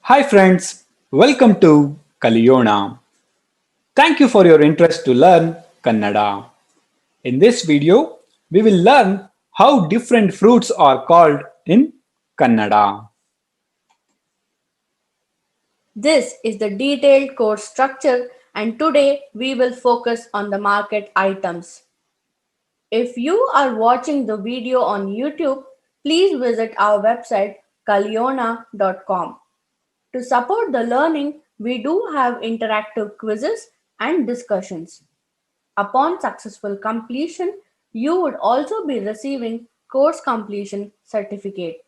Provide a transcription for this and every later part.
Hi friends, welcome to Kaliyona. Thank you for your interest to learn Kannada. In this video, we will learn how different fruits are called in Kannada. This is the detailed course structure and today we will focus on the market items. If you are watching the video on YouTube, please visit our website kaliyona.com. To support the learning, we do have interactive quizzes and discussions. Upon successful completion, you would also be receiving course completion certificate.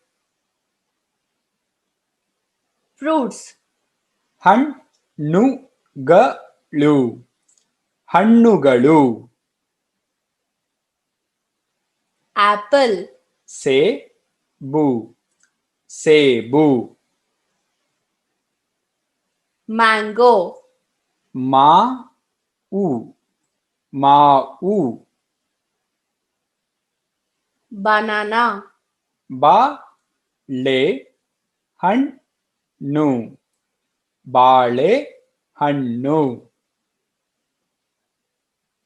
Fruits: ಹಣ್ಣುಗಳು ಹಣ್ಣುಗಳು apple, ಸೇಬು ಸೇಬು mango, ಮಾವು ಮಾವು banana, ಬಾಳೆಹಣ್ಣು ಬಾಳೆಹಣ್ಣು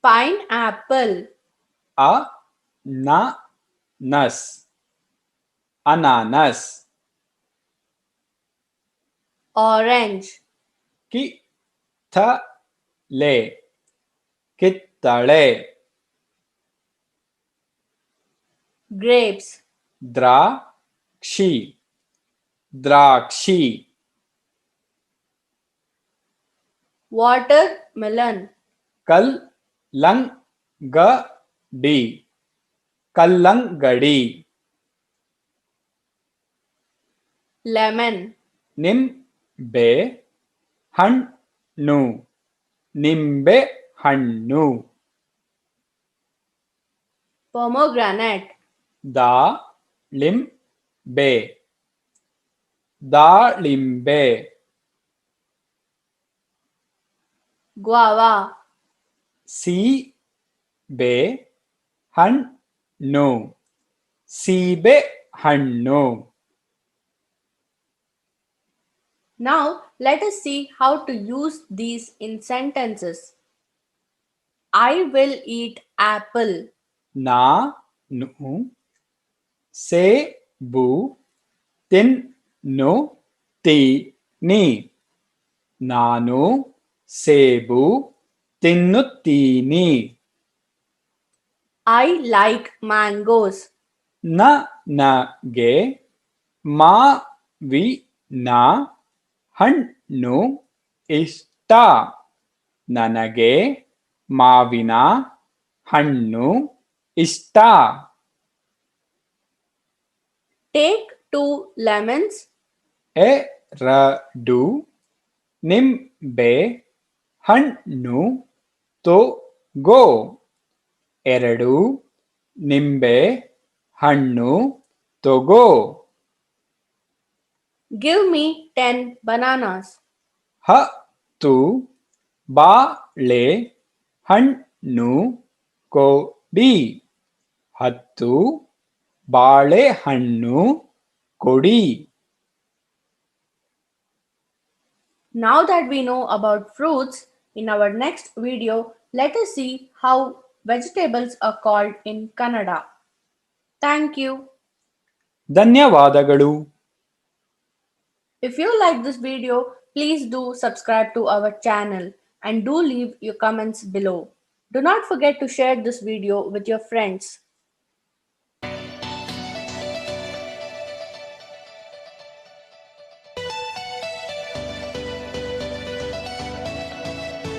pineapple, ಅನಾನಸ್ ಅನಾನಸ್ orange, ಕಿತ್ತಳೆ ಕಿತ್ತಳೆ grapes, ದ್ರಾಕ್ಷಿ ದ್ರಾಕ್ಷಿ watermelon, ಕಲ್ಲಂಗಡಿ ಕಲ್ಲಂಗಡಿ lemon, ನಿಂಬೆ ಹಣ್ಣು ನಿಂಬೆ ಹಣ್ಣು pomegranate, ದಾಳಿಂಬೆ ದಾಳಿಂಬೆ guava, ಸೀಬೆ ಹಣ್ಣು ಸೀಬೆ ಹಣ್ಣು Now let us see how to use these in sentences. I will eat apple. ನಾನು ಸೇಬು ತಿನ್ನುತ್ತೀನಿ ನಾನು ಸೇಬು ತಿನ್ನುತ್ತೀನಿ I like mangoes. ನನಗೆ ಮಾವಿನ ಹಣ್ಣು ಇಷ್ಟ ನನಗೆ ಮಾವಿನ ಹಣ್ಣು ಇಷ್ಟ Take 2 lemons, ಎರಡು ನಿಂಬೆ ಹಣ್ಣು ತಗೋ ಎರಡು ನಿಂಬೆ ಹಣ್ಣು ತಗೋ give me 10 bananas. ಹತ್ತು ಬಾಳೆ ಹಣ್ಣು ಕೊಡಿ ಹತ್ತು ಬಾಳೆಹಣ್ಣು ಕೊಡಿ Now that we know about fruits, in our next video, let us see how vegetables are called in Kannada. Thank you. ಧನ್ಯವಾದಗಳು If you like this video, please do subscribe to our channel and do leave your comments below. Do not forget to share this video with your friends.